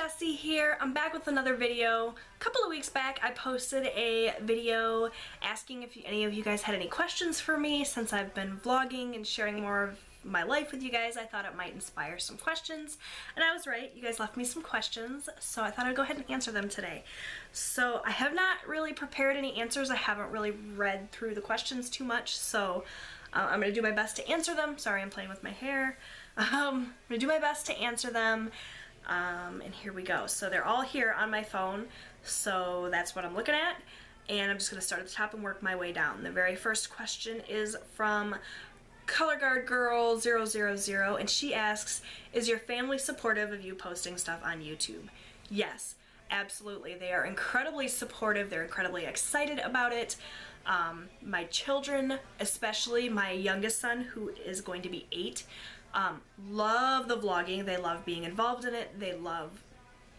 Jessie here. I'm back with another video. A couple of weeks back I posted a video asking if any of you guys had any questions for me. Since I've been vlogging and sharing more of my life with you guys, I thought it might inspire some questions. And I was right, you guys left me some questions, so I thought I'd go ahead and answer them today. So I have not really prepared any answers. I haven't really read through the questions too much, so I'm going to do my best to answer them. Sorry, I'm playing with my hair. I'm going to do my best to answer them. And here we go. So they're all here on my phone, so that's what I'm looking at. And I'm just going to start at the top and work my way down. The very first question is from Color Guard Girl 000, and she asks, is your family supportive of you posting stuff on YouTube? Yes, absolutely. They are incredibly supportive. They're incredibly excited about it. My children, especially my youngest son, who is going to be 8, love the vlogging. They love being involved in it. They love,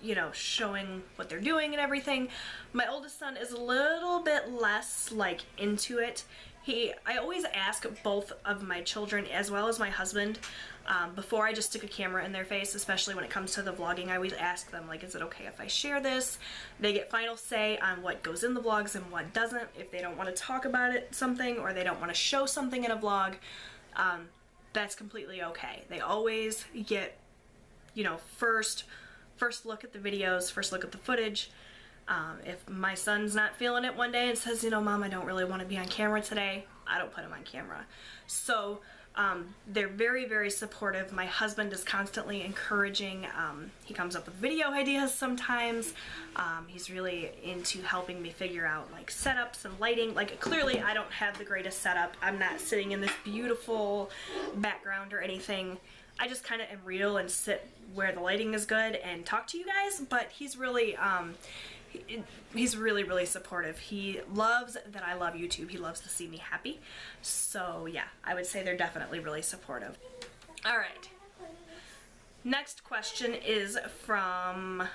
you know, showing what they're doing and everything. My oldest son is a little bit less like into it. I always ask both of my children as well as my husband before I just stick a camera in their face, especially when it comes to the vlogging. I always ask them, like, is it okay if I share this? They get final say on what goes in the vlogs and what doesn't. If they don't want to talk about it, something, or they don't want to show something in a vlog, that's completely okay. They always get, you know, first look at the videos, first look at the footage. If my son's not feeling it one day and says, you know, Mom, I don't really want to be on camera today, I don't put him on camera. So they're very, very supportive. My husband is constantly encouraging. He comes up with video ideas sometimes. He's really into helping me figure out like setups and lighting. Like, clearly I don't have the greatest setup. I'm not sitting in this beautiful background or anything. I just kind of am real and sit where the lighting is good and talk to you guys, but he's really he's really supportive. He loves that I love YouTube. He loves to see me happy. So yeah, I would say they're definitely really supportive. All right. Next question is from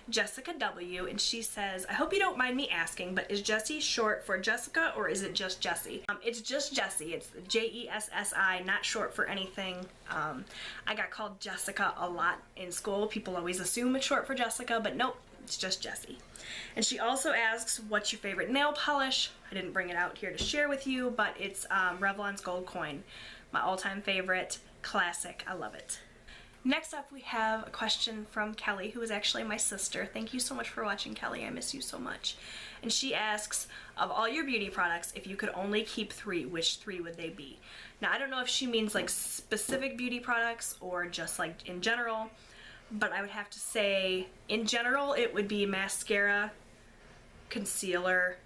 Jessica W, and she says, I hope you don't mind me asking, but is Jessie short for Jessica or is it just Jessie? It's just Jessie. It's Jessi, not short for anything. I got called Jessica a lot in school. People always assume it's short for Jessica, but nope, it's just Jessie. And she also asks, what's your favorite nail polish? I didn't bring it out here to share with you, but it's Revlon's Gold Coin. My all-time favorite, classic. I love it. Next up, we have a question from Kelly, who is actually my sister. Thank you so much for watching, Kelly. I miss you so much. And she asks, of all your beauty products, if you could only keep 3, which 3 would they be? Now, I don't know if she means like specific beauty products or just like in general, but I would have to say, in general, it would be mascara, concealer,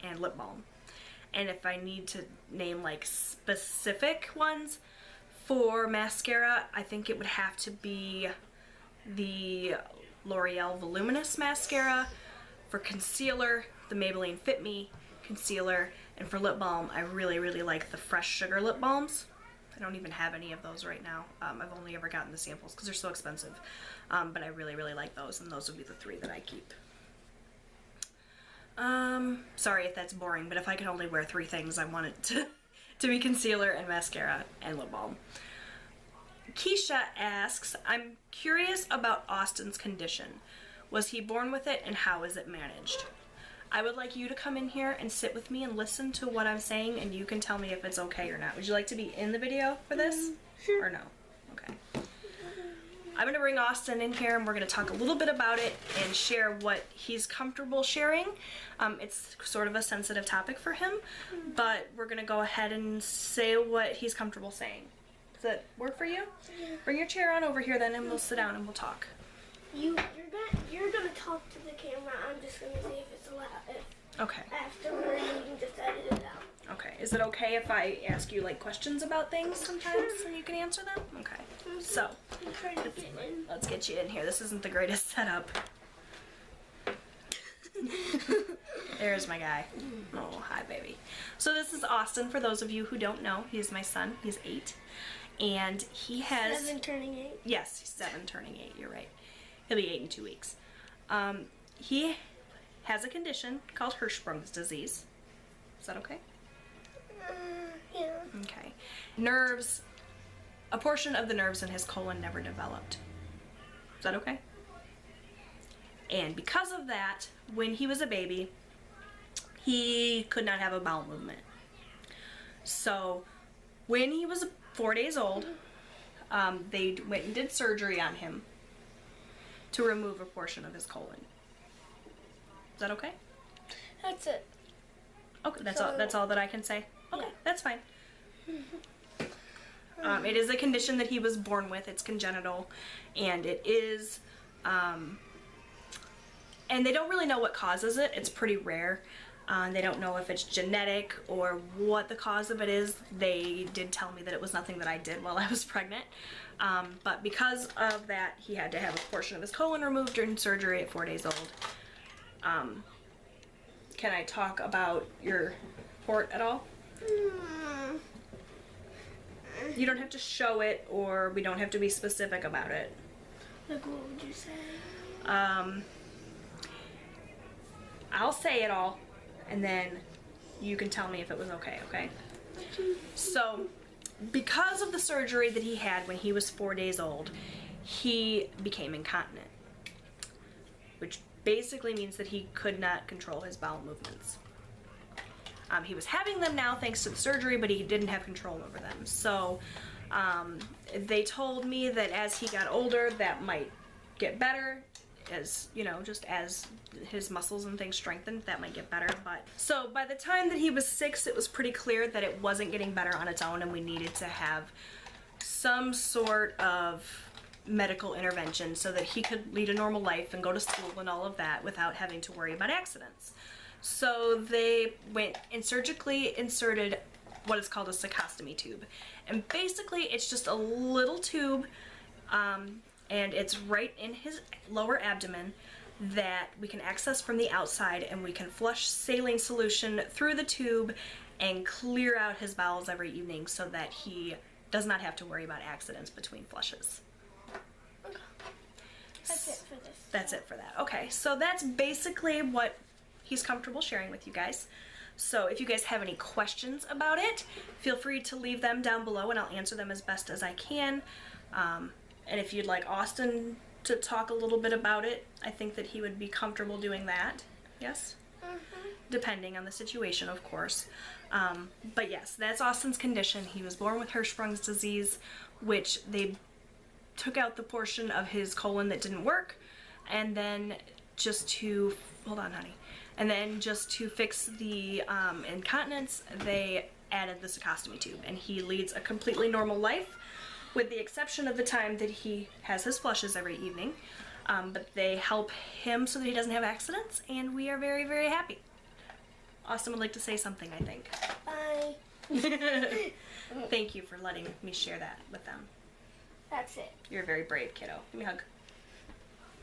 and lip balm. And if I need to name like specific ones, for mascara, I think it would have to be the L'Oreal Voluminous Mascara. For concealer, the Maybelline Fit Me concealer. And for lip balm, I really like the Fresh Sugar lip balms. I don't even have any of those right now. I've only ever gotten the samples because they're so expensive. But I really like those, and those would be the 3 that I keep. Sorry if that's boring, but if I could only wear 3 things, I want it to be concealer and mascara and lip balm. Keisha asks, I'm curious about Austin's condition. Was he born with it and how is it managed? I would like you to come in here and sit with me and listen to what I'm saying, and you can tell me if it's okay or not. Would you like to be in the video for this? Sure. Or no? Okay. I'm going to bring Austin in here and we're going to talk a little bit about it and share what he's comfortable sharing. It's sort of a sensitive topic for him, but we're going to go ahead and say what he's comfortable saying. Does that work for you? Yeah. Bring your chair on over here then and we'll sit down and we'll talk. You're gonna talk to the camera. I'm just gonna see if it's allowed. Okay. Afterward, you can just edit it out. Okay. Is it okay if I ask you like questions about things sometimes and you can answer them? Okay. So let's get you in here. This isn't the greatest setup. There's my guy. Oh, hi baby. So this is Austin, for those of you who don't know. He's my son. He's 8. And he has 7 turning 8. Yes, he's 7 turning 8. You're right. He'll be 8 in 2 weeks. He has a condition called Hirschsprung's Disease. Is that okay? Yeah. Okay. Nerves, a portion of the nerves in his colon never developed. Is that okay? And because of that, when he was a baby, he could not have a bowel movement. So when he was 4 days old, they went and did surgery on him to remove a portion of his colon. Is that okay? That's it. Okay, that's all that I can say? Okay, Yeah. that's fine. It is a condition that he was born with. It's congenital, and it is, and they don't really know what causes it. It's pretty rare. They don't know if it's genetic or what the cause of it is. They did tell me that it was nothing that I did while I was pregnant. But because of that, he had to have a portion of his colon removed during surgery at 4 days old. Can I talk about your port at all? You don't have to show it, or we don't have to be specific about it. Like, what would you say? I'll say it all, and then you can tell me if it was okay, okay? So, because of the surgery that he had when he was 4 days old, he became incontinent, which basically means that he could not control his bowel movements. He was having them now thanks to the surgery, but he didn't have control over them. So they told me that as he got older, that might get better, as you know, just as his muscles and things strengthened, that might get better. But so by the time that he was 6, it was pretty clear that it wasn't getting better on its own, and we needed to have some sort of medical intervention so that he could lead a normal life and go to school and all of that without having to worry about accidents. So they went and surgically inserted what is called a cecostomy tube. And basically it's just a little tube, and it's right in his lower abdomen that we can access from the outside, and we can flush saline solution through the tube and clear out his bowels every evening so that he does not have to worry about accidents between flushes. That's it for this. That's it for that. Okay, so that's basically what he's comfortable sharing with you guys. So if you guys have any questions about it, feel free to leave them down below and I'll answer them as best as I can. And if you'd like Austin to talk a little bit about it, I think that he would be comfortable doing that. Yes? Depending on the situation, of course. But yes, that's Austin's condition. He was born with Hirschsprung's disease, which they took out the portion of his colon that didn't work, and then just to, hold on honey, and then just to fix the incontinence, they added the cecostomy tube, and he leads a completely normal life, with the exception of the time that he has his flushes every evening. But they help him so that he doesn't have accidents, and we are very, very happy. Austin would like to say something, I think. Bye. Thank you for letting me share that with them. That's it. You're a very brave kiddo. Give me a hug.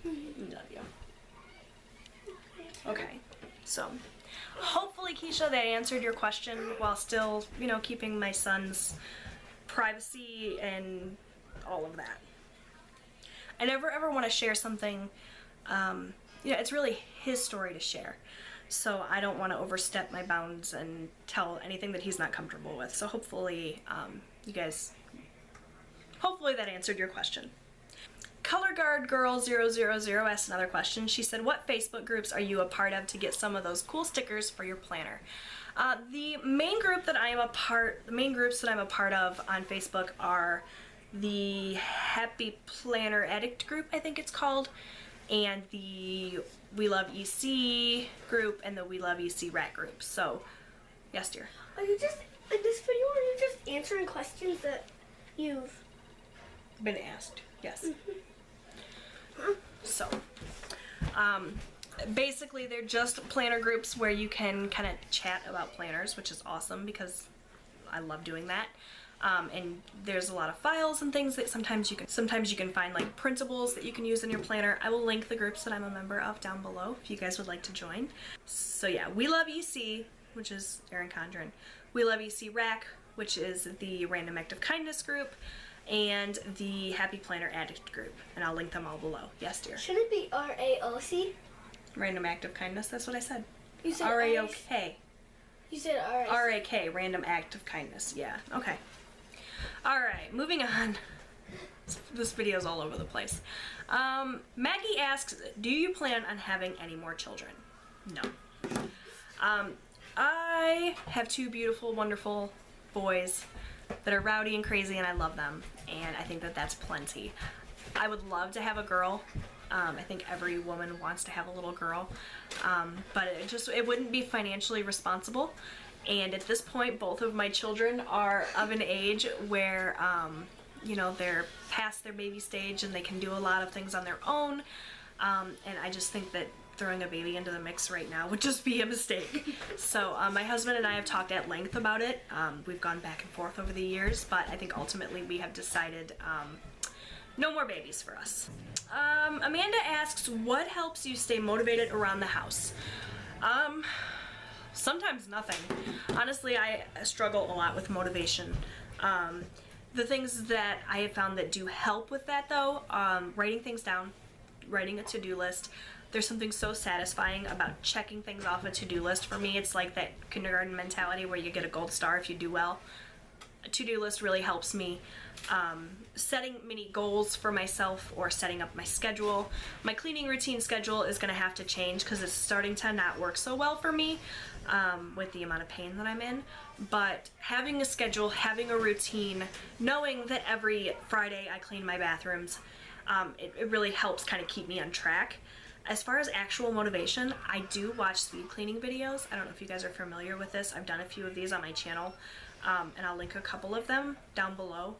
Love you. Okay, so hopefully, Keisha, that answered your question while still, you know, keeping my son's privacy and all of that. I never ever want to share something, you know, it's really his story to share. So I don't want to overstep my bounds and tell anything that he's not comfortable with. So hopefully, you guys, hopefully that answered your question. Color Guard Girl 000 asked another question. She said, what Facebook groups are you a part of to get some of those cool stickers for your planner? The main groups that I'm a part of on Facebook are the Happy Planner Addict group, I think it's called, and the We Love EC group, and the We Love EC Rat group. So, yes, dear. Are you just, in this video, are you just answering questions that you've Been asked, yes. So, basically they're just planner groups where you can kind of chat about planners, which is awesome because I love doing that. And there's a lot of files and things that sometimes you can find, like printables that you can use in your planner. I will link the groups that I'm a member of down below if you guys would like to join. So yeah, We Love EC, which is Erin Condren, We Love EC Rack, which is the Random Act of Kindness group, and the Happy Planner Addict group, and I'll link them all below. Yes, dear. Should it be RAOC? Random Act of Kindness, that's what I said. You said RAOK. You said RAC. RAK, Random Act of Kindness, yeah, okay. Alright, moving on. This video's all over the place. Maggie asks, do you plan on having any more children? No. I have two beautiful, wonderful boys that are rowdy and crazy, and I love them, and I think that that's plenty. I would love to have a girl. I think every woman wants to have a little girl, but it wouldn't be financially responsible. And at this point, both of my children are of an age where, you know, they're past their baby stage and they can do a lot of things on their own. And I just think that throwing a baby into the mix right now would just be a mistake. So my husband and I have talked at length about it. We've gone back and forth over the years, but I think ultimately we have decided no more babies for us. Amanda asks, what helps you stay motivated around the house? Sometimes nothing. Honestly, I struggle a lot with motivation. The things that I have found that do help with that, though, writing things down, writing a to-do list. There's something so satisfying about checking things off a to-do list. For me, it's like that kindergarten mentality where you get a gold star if you do well. A to-do list really helps me. Setting mini goals for myself or setting up my schedule. My cleaning routine schedule is going to have to change because it's starting to not work so well for me with the amount of pain that I'm in. But having a schedule, having a routine, knowing that every Friday I clean my bathrooms, it really helps kind of keep me on track. As far as actual motivation, I do watch speed cleaning videos. I don't know if you guys are familiar with this. I've done a few of these on my channel, and I'll link a couple of them down below.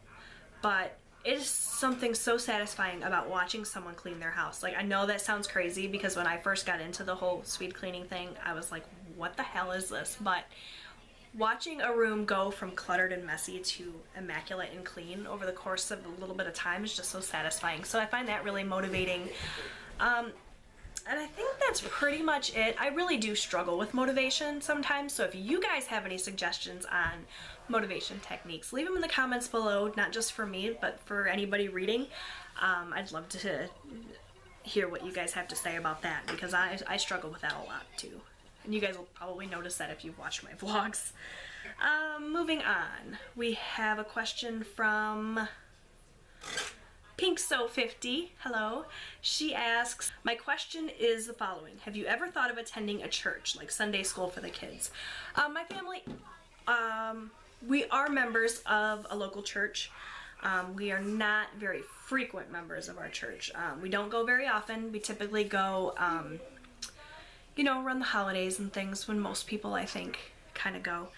But it is something so satisfying about watching someone clean their house. Like, I know that sounds crazy because when I first got into the whole speed cleaning thing, I was like, what the hell is this? But watching a room go from cluttered and messy to immaculate and clean over the course of a little bit of time is just so satisfying. So I find that really motivating. And I think that's pretty much it. I really do struggle with motivation sometimes, so if you guys have any suggestions on motivation techniques, leave them in the comments below, not just for me, but for anybody reading. I'd love to hear what you guys have to say about that, because I struggle with that a lot too. And you guys will probably notice that if you've watched my vlogs. Moving on, we have a question from PinkSo50, hello. She asks, my question is the following. Have you ever thought of attending a church, like Sunday school for the kids? My family, we are members of a local church. We are not very frequent members of our church. We don't go very often. We typically go, you know, around the holidays and things when most people, I think, kind of go.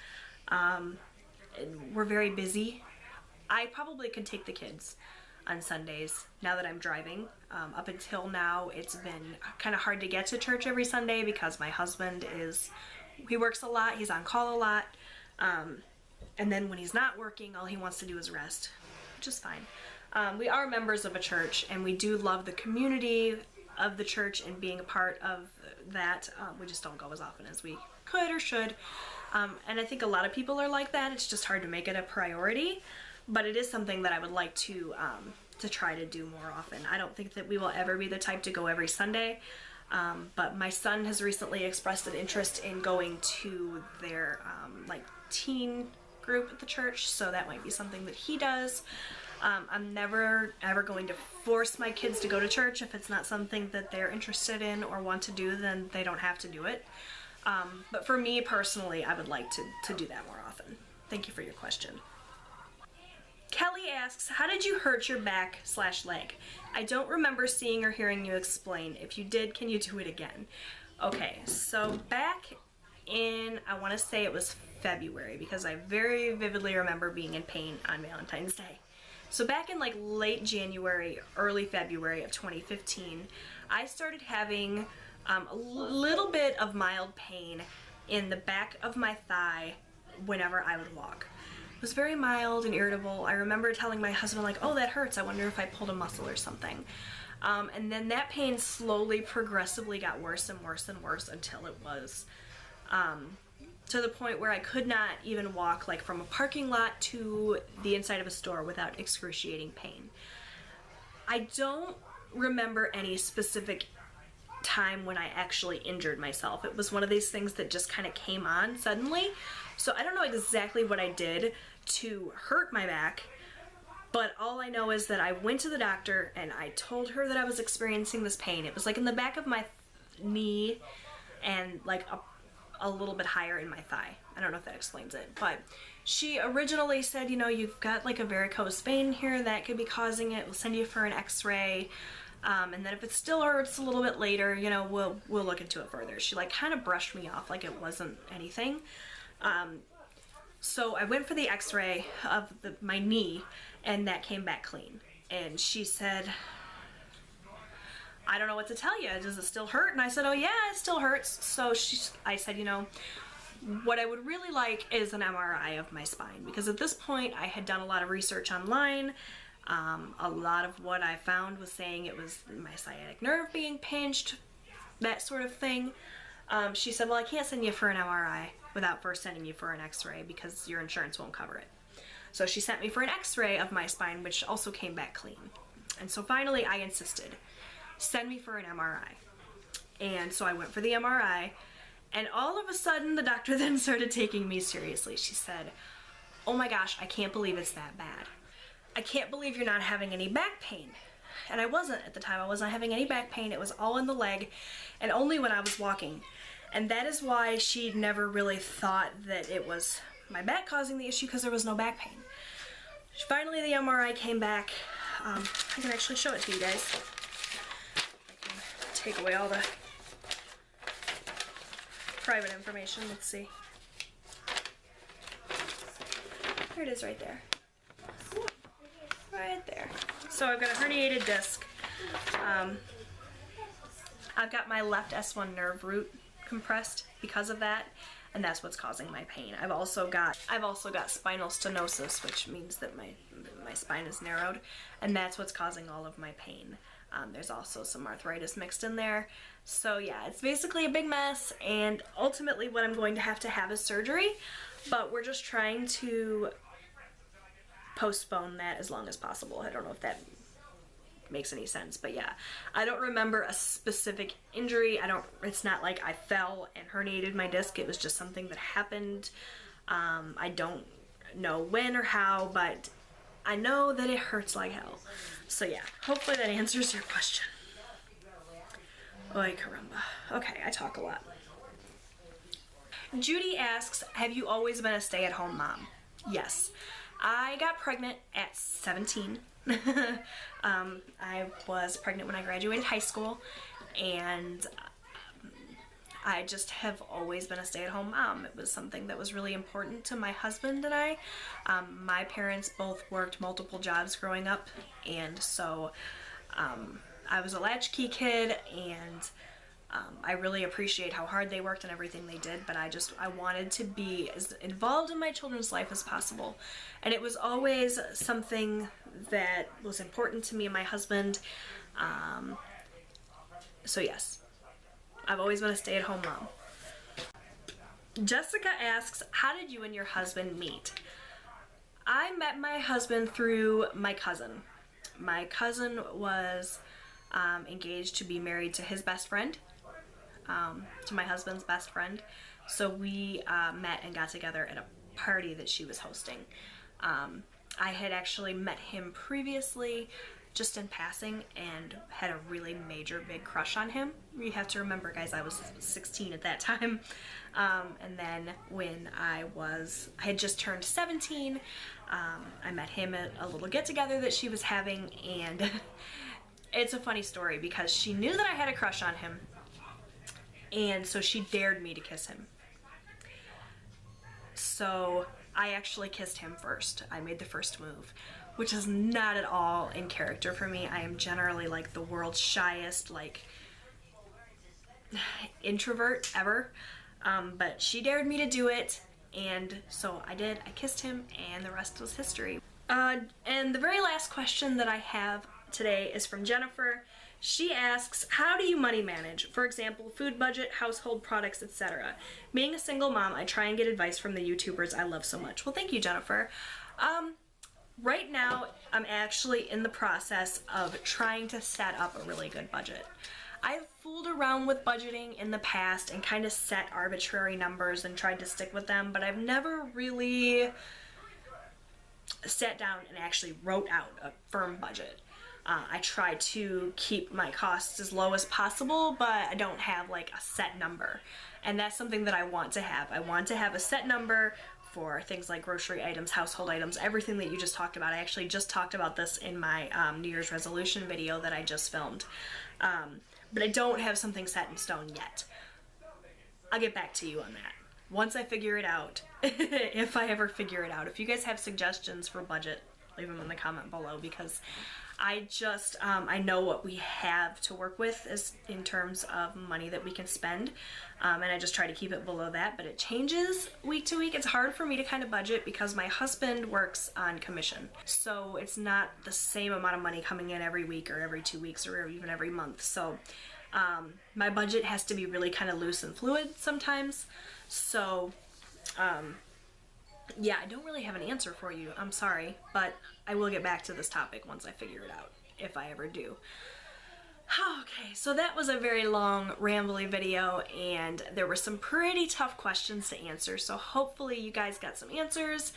We're very busy. I probably could take the kids on Sundays now that I'm driving. Up until now, it's been kind of hard to get to church every Sunday because my husband he works a lot, he's on call a lot, and then when he's not working, all he wants to do is rest, which is fine. We are members of a church, and we do love the community of the church and being a part of that. We just don't go as often as we could or should, and I think a lot of people are like that. It's just hard to make it a priority. But it is something that I would like to try to do more often. I don't think that we will ever be the type to go every Sunday, but my son has recently expressed an interest in going to their like teen group at the church, so that might be something that he does. I'm never ever going to force my kids to go to church. If it's not something that they're interested in or want to do, then they don't have to do it. But for me personally, I would like to do that more often. Thank you for your question. Kelly asks, how did you hurt your back/leg? I don't remember seeing or hearing you explain. If you did, can you do it again? Okay, so back in, I want to say it was February, because I very vividly remember being in pain on Valentine's Day. So back in like late January, early February of 2015, I started having a little bit of mild pain in the back of my thigh whenever I would walk. It was very mild and irritable. I remember telling my husband, like, oh, that hurts. I wonder if I pulled a muscle or something. And then that pain slowly, progressively got worse and worse and worse until it was to the point where I could not even walk, like, from a parking lot to the inside of a store without excruciating pain. I don't remember any specific time when I actually injured myself. It was one of these things that just kind of came on suddenly. So I don't know exactly what I did to hurt my back, But all I know is that I went to the doctor and I told her that I was experiencing this pain. It was like in the back of my knee and like a little bit higher in my thigh. I don't know if that explains it, but she originally said, you know, you've got like a varicose vein here that could be causing it. We'll send you for an x-ray. And then if it still hurts a little bit later, you know, we'll look into it further. She like kind of brushed me off like it wasn't anything. So I went for the x-ray of my knee and that came back clean. And she said, I don't know what to tell you. Does it still hurt? And I said, oh yeah, it still hurts. So I said, you know, what I would really like is an MRI of my spine, because at this point I had done a lot of research online. A lot of what I found was saying it was my sciatic nerve being pinched, that sort of thing. She said, well, I can't send you for an MRI without first sending you for an x-ray because your insurance won't cover it. So she sent me for an x-ray of my spine, which also came back clean. And so finally I insisted, send me for an MRI. And so I went for the MRI, and all of a sudden the doctor then started taking me seriously. She said, oh my gosh, I can't believe it's that bad. I can't believe you're not having any back pain. And I wasn't at the time. I wasn't having any back pain. It was all in the leg and only when I was walking. And that is why she never really thought that it was my back causing the issue, because there was no back pain. Finally, the MRI came back. I can actually show it to you guys. I can take away all the private information. Let's see. There it is right there. Right there. So I've got a herniated disc. I've got my left S1 nerve root compressed because of that, and that's what's causing my pain. I've also got spinal stenosis, which means that my spine is narrowed, and that's what's causing all of my pain. There's also some arthritis mixed in there. So yeah, it's basically a big mess, and ultimately what I'm going to have is surgery, but we're just trying to postpone that as long as possible. I don't know if that makes any sense, but yeah, I don't remember a specific injury. It's not like I fell and herniated my disc. It was just something that happened. I don't know when or how, but I know that it hurts like hell. So yeah, hopefully that answers your question. Oy caramba. Okay, I talk a lot. Judy asks, have you always been a stay-at-home mom? Yes. I got pregnant at 17. I was pregnant when I graduated high school, and I just have always been a stay-at-home mom. It was something that was really important to my husband and I. My parents both worked multiple jobs growing up, and so I was a latchkey kid, and I really appreciate how hard they worked and everything they did, but I wanted to be as involved in my children's life as possible. And it was always something that was important to me and my husband. So yes, I've always been a stay-at-home mom. Jessica asks, how did you and your husband meet? I met my husband through my cousin. My cousin was engaged to be married to his best friend. To my husband's best friend. So we met and got together at a party that she was hosting. I had actually met him previously just in passing and had a really major big crush on him. You have to remember, guys, I was 16 at that time. And then when I had just turned 17, I met him at a little get-together that she was having, and it's a funny story because she knew that I had a crush on him. And so she dared me to kiss him. So I actually kissed him first. I made the first move, which is not at all in character for me. I am generally like the world's shyest, like, introvert ever. But she dared me to do it, and so I did. I kissed him, and the rest was history. And the very last question that I have today is from Jennifer. She asks, how do you money manage? For example, food budget, household products, etc. Being a single mom, I try and get advice from the YouTubers I love so much. Well, thank you, Jennifer. Right now, I'm actually in the process of trying to set up a really good budget. I've fooled around with budgeting in the past and kind of set arbitrary numbers and tried to stick with them, but I've never really sat down and actually wrote out a firm budget. I try to keep my costs as low as possible, but I don't have like a set number. And that's something that I want to have. I want to have a set number for things like grocery items, household items, everything that you just talked about. I actually just talked about this in my New Year's resolution video that I just filmed. But I don't have something set in stone yet. I'll get back to you on that once I figure it out, if I ever figure it out. If you guys have suggestions for budget, leave them in the comment below, because I just, I know what we have to work with is in terms of money that we can spend, and I just try to keep it below that, but it changes week to week. It's hard for me to kind of budget because my husband works on commission, so it's not the same amount of money coming in every week or every 2 weeks or even every month. So my budget has to be really kind of loose and fluid sometimes. So yeah, I don't really have an answer for you. I'm sorry, but I will get back to this topic once I figure it out, if I ever do. Okay, so that was a very long, rambly video, and there were some pretty tough questions to answer, so hopefully you guys got some answers.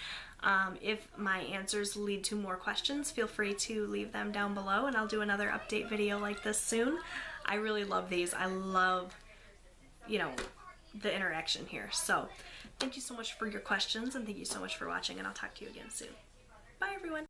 If my answers lead to more questions, feel free to leave them down below, and I'll do another update video like this soon. I really love these. I love, you know, the interaction here. So thank you so much for your questions, and thank you so much for watching, and I'll talk to you again soon. Bye everyone.